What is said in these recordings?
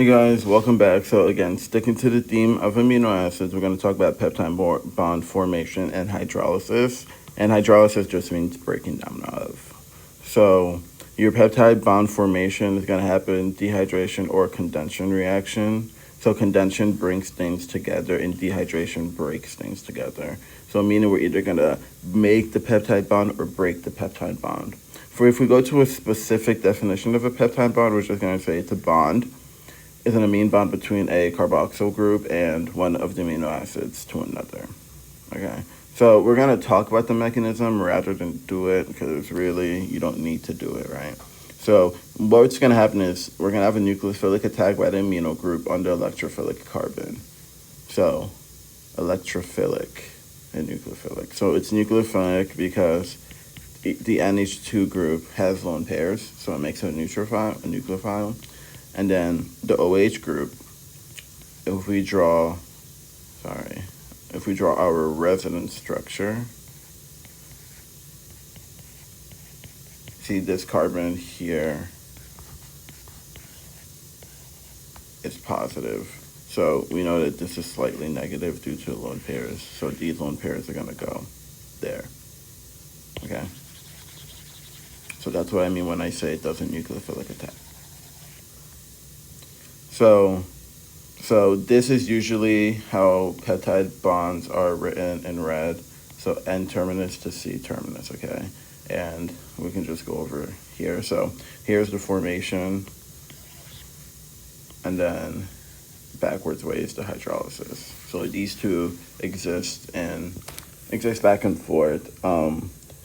Hey guys, welcome back. So again, sticking to the theme of amino acids, we're going to talk about peptide bond formation and hydrolysis. And hydrolysis just means breaking down of. So your peptide bond formation is going to happen dehydration or condensation reaction. So condensation brings things together and dehydration breaks things together. So meaning we're either going to make the peptide bond or break the peptide bond. If we go to a specific definition of a peptide bond, we're just going to say it's a bond is an amine bond between a carboxyl group and one of the amino acids to another. Okay, so we're going to talk about the mechanism rather than do it because really you don't need to do it, right? So what's going to happen is we're going to have a nucleophilic attack by the amino group on the electrophilic carbon. So electrophilic and nucleophilic. So it's nucleophilic because the NH2 group has lone pairs, so it makes it a nucleophile. And then the OH group, if we draw our resonance structure, see this carbon here is positive. So we know that this is slightly negative due to lone pairs. So these lone pairs are gonna go there, okay? So that's what I mean when I say it does a nucleophilic attack. So this is usually how peptide bonds are written in red. So N terminus to C terminus, okay? And we can just go over here. So here's the formation, and then backwards way is the hydrolysis. So these two exist back and forth.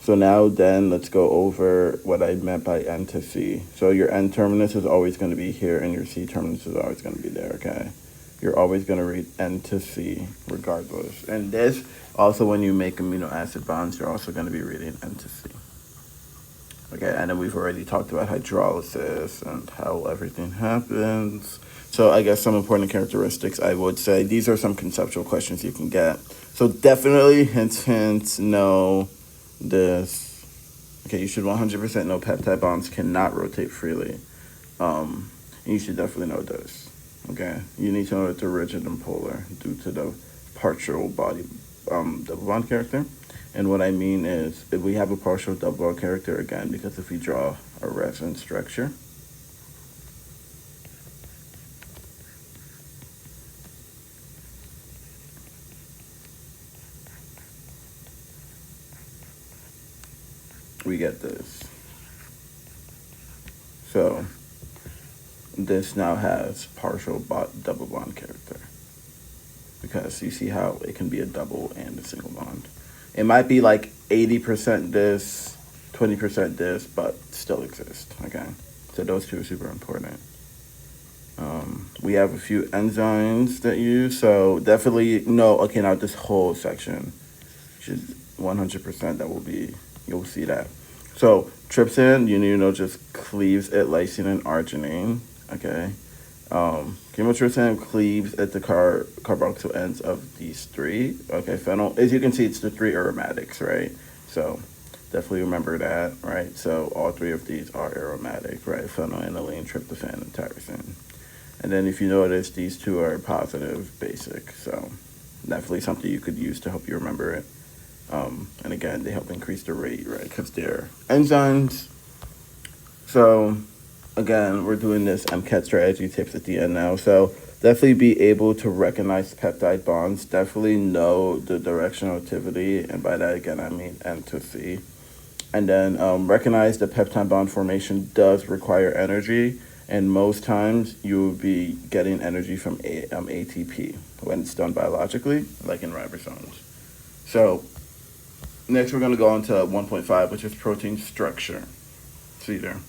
So now then let's go over what I meant by N to C. So your N terminus is always going to be here and your C terminus is always going to be there, okay? You're always going to read N to C regardless. And this, also when you make amino acid bonds, you're also going to be reading N to C. Okay, and then we've already talked about hydrolysis and how everything happens. So I guess some important characteristics, I would say, these are some conceptual questions you can get. So definitely, hint, know this. Okay, you should 100% know peptide bonds cannot rotate freely. And you should definitely know this. Okay, you need to know that they're rigid and polar due to the partial body double bond character. And what I mean is, if we have a partial double bond character, again, because if we draw a resonance structure, we get this. So this now has partial double bond character because you see how it can be a double and a single bond. It might be like 80% this, 20% this, but still exist, okay? So those two are super important. We have a few enzymes that you use, so definitely know, okay, now this whole section should 100% that will be, you'll see that. So trypsin, you know, just cleaves at lysine and arginine, okay? Chemotrypsin cleaves at the carboxyl ends of these three, okay? Phenyl, as you can see, it's the three aromatics, right? So definitely remember that, right? So all three of these are aromatic, right? Phenylalanine, tryptophan, and tyrosine. And then if you notice, these two are positive, basic. So definitely something you could use to help you remember it. And again, they help increase the rate, right? Because they're enzymes. So again, we're doing this MCAT strategy tips at the end now. So definitely be able to recognize peptide bonds. Definitely know the directional activity. And by that, again, I mean N to C. And then recognize that peptide bond formation does require energy. And most times you will be getting energy from ATP when it's done biologically, like in ribosomes. So next we're going to go on to 1.5, which is protein structure. See there.